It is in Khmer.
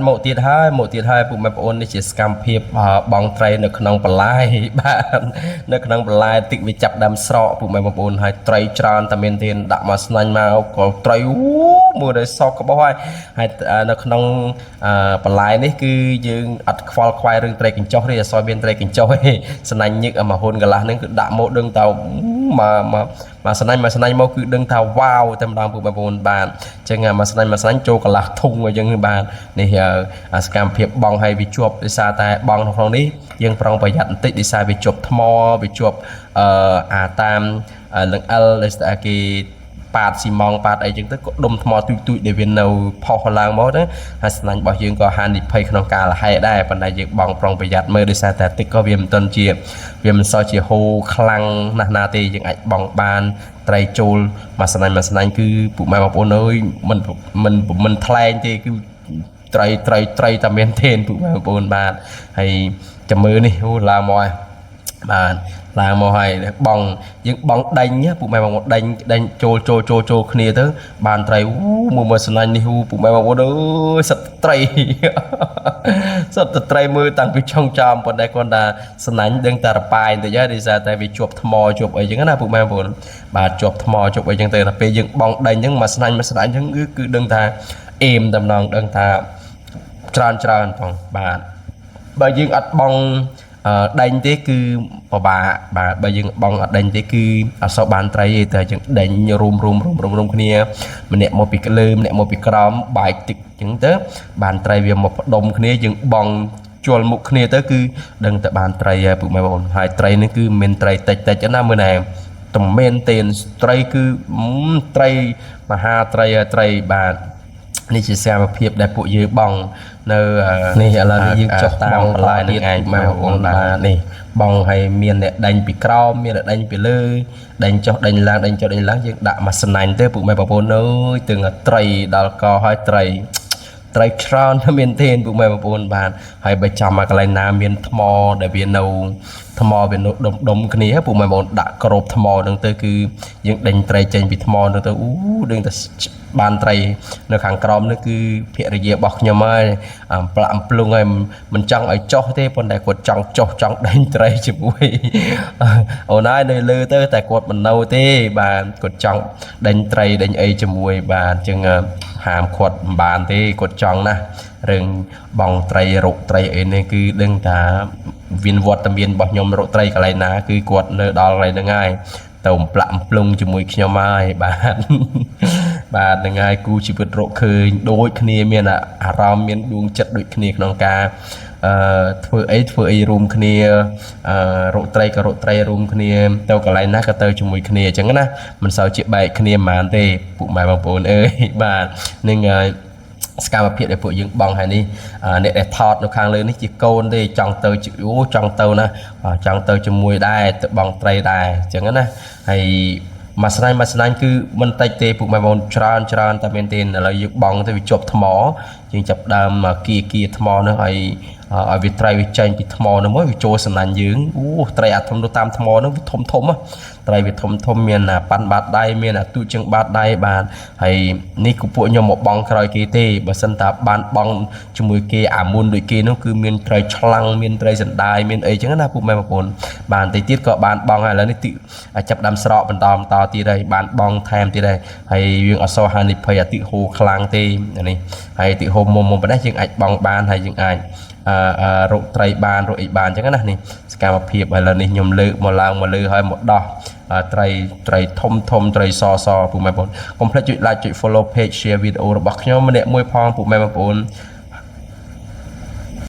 một tiệt hai phụ mẹ ôn đi chỉ scam phiệp bong trayនៅក្នុងបន្លែបាទនៅក្នុងបន្លែតិចវាចាប់ដើមស្រកពុកម៉ែបងប្អូនហើយត្រីច្រើនតែមានទៀតដាក់មកស្នាញ់មកក៏ត្រីមួយដែលសក់ក្បោះហើយនៅក្នុងបន្លែនេះគឺយើងអត់ខ្វល់ខ្វាយរឿងត្រីកញ្ចុះទេអត់សូវមានត្រីកញ្ចុះទេស្នាញ់ញឹកមកហ៊ុនកន្លះហ្នឹងគឺដាក់មកដឹងតើមកស្នាញ់មកគឺដឹងថាវ៉ាវតែម្ដងពុកបងប្អូនបាទអញ្ចឹងមកស្នាញ់ចូលកន្លះធុងអញ្ចឹងបាទនេះសកម្មភាពបងឲ្យវាជាប់ដោយសារតែបងក្នុងនេះយើងប្រុងប្រយ័ត្នបន្តិចដោយសារវាជាប់ថ្មវាជាប់តាមលឹងអិលដែលស្អីគេប៉ាតស៊ីម៉ងប៉ាតអីចឹងទៅក៏ដុំថ្មទូចដែលវានៅផុសឡើងមកទៅហើយស្នាញ់របស់យើងក៏ហានិភ័យក្នុងការលហែដែរប៉ុន្តែយើងបងប្រុងប្រយ័ត្នមើលដោយសារតែទឹកក៏វាមិនទាន់ជាវាមិនសូវជាហូរខ្លាំងណាស់ណាទេយើងអាចបងបានត្រីចូលមួយស្នាញ់គឺពុកម៉ែបងប្អូនអើយមិនថ្លែងទេគឺត្រីតែមានទេពុកម៉ែបងប្អូនបាទហើយចាំមើលនេះឡើងមកហើយបាទឡើងមកហើយបងយើងបងដេញពុកម៉ែបងប្អូនដេញចូលគ្នាទៅបានត្រីមួយស្នាញ់នេះពុកម៉ែបងប្អូនអើយសិតត្រីមើលតាំងពីចុងចំប៉ុន្តែគាត់ថាស្នាញ់ដឹងតែរប៉ាយបន្តិចហើយដោយសារតែវាជាប់ថ្មជាប់អីចឹងណាពុកម៉ែបងប្អូនបាទជាប់ថ្មជាប់អីចឹងទៅដល់ពេលយើងបងដេញចឹងមួយស្នាញ់ចឹងគឺដឹងថាអេមតែម្ដងដឹងថាច្រើនផងបាទបើយើងអត់បងដេញទេគឺពិបាកបាទបើយើងបងអត់ដេញទេគឺអត់សូវបានត្រីទេតែយើងដេញរួមគ្នាម្នាក់មកពីលើម្នាក់មកពីក្រោមបាយទឹកអញ្ចឹងទៅបានត្រីវាមកផ្ដុំគ្នាយើងបងជល់មុខគ្នាទៅគឺដឹងតែបានត្រីហើយពុកម៉ែបងប្អូនហើយត្រីនេះគឺមានត្រីតិចណាមើលណែតែមែនទេត្រីគឺត្រីមហាត្រីបាទនេះជាសកម្មភាពដែលពួកយើងបងនៅនេះឥឡូវយើងចុះតាមបន្លែនេះឯងម៉ែបងប្អូនបាទនេះបងឲ្យមានអ្នកដេញពីក្រោមមានអ្នកដេញពីលើដេញចុះដេញឡើងយើងដាក់មកស្នាញ់ទៅពុកម៉ែបងប្អូនអើយទាំងត្រីដល់កហើយត្រីច្រើនមែនទេពុកម៉ែបងប្អូនបាទហើយបើចាំមកកន្លែងណាមានថ្មដែលវានៅដុំគ្នាពុកម៉ែបងប្អូនដាក់ក្របថ្មហ្នឹងទៅគឺយើងដេញត្រីចេញពីថ្មហ្នឹងទៅដឹងតែបានត្រីនៅខាងក្រោមនេះគឺភរិយារបស់ខ្ញុំហើយផ្លាក់អំភ្លុងហើយមិនចង់ឲ្យចុះទេប៉ុន្តែគាត់ចង់ចុះចង់ដេញត្រីជាមួយអូនហើយនៅលើទៅតែគាត់មិននៅទេបាទគាត់ចង់ដេញត្រីដេញអីជាមួយបាទអញ្ចឹងហាមគាត់មិនបានទេគាត់ចង់ណាស់រឿងបងត្រីរកត្រីអីនេះគឺដឹងថាវិនវត្តមានរបស់ខ្ញុំរកត្រីកន្លែងណាគឺគាត់នៅដល់កន្លែងហ្នឹងហើយទៅផ្លាក់អំភ្លុងជាមួយខ្ញុំហើយបាទហ្នឹងហើយគូជីវិតរកឃើញដូចគ្នាមានអារម្មណ៍មានដួងចិត្តដូចគ្នាក្នុងការធ្វើអីរួមគ្នារកត្រីក៏រកត្រីរួមគ្នាទៅកន្លែងណាក៏ទៅជាមួយគ្នាអញ្ចឹងណាមិនសូវជាបែកគ្នាហ្មងទេពុកម៉ែបងប្អូនអើយបាទនឹងសកម្មភាពដែលពួកយើងបងហើយនេះអ្នកដែលថតនៅខាងលើនេះជាកូនទេចង់ទៅណាចង់ទៅជាមួយដែរទៅបងត្រីដែរអញ្ចឹងណាហើយមួយស្នាញ់គឺមិនតិចទេពុកម៉ែបងប្អូនច្រើនតែមែនទេឥឡូវយើងបងទៅវាជាប់ថ្មយើងចាប់ដើមគៀថ្មនោះហើយឲ្យវាត្រីវាចេញពីថ្មនោះមកវាចូលស្នាញ់យើងត្រីអាធំទៅតាមថ្មនោះវាធំត្រីវាធំមានប៉ាន់បាតដៃមានទូជើងបាតដៃបាទហើយនេះគឺពួកខ្ញុំមកបងក្រោយគេទេបើសិនតាបានបងជាមួយគេអាមុនដូចគេនោះគឺមានត្រីឆ្លាំងមានត្រីសណ្ដាយមានអីចឹងណាពុកម៉ែបងប្អូនបានតិចទៀតក៏បានបងហើយឥឡូវនេះចាប់ដើមស្រកបន្តទៀតហើយបានបងថែមទៀតហើយយើងអត់សូវហានិភ័យអតិហូរខ្លាំងទេនេះហើយអតិហូរមុំប៉ុណ្ណេះយើងអាចបងបានហើយយើងអាចរកត្រីបានរកអីបានអញ្ចឹងណានេះសកម្មភាពឥឡូវនេះខ្ញុំលើកមកឡើងមកលើហើយមកដោះត្រីធំត្រីសពុកម៉ែបងប្អូនកុំភ្លេចចុច like ចុច follow page share វីដេអូរបស់ខ្ញុំម្នាក់មួយផងពុកម៉ែបងប្អូន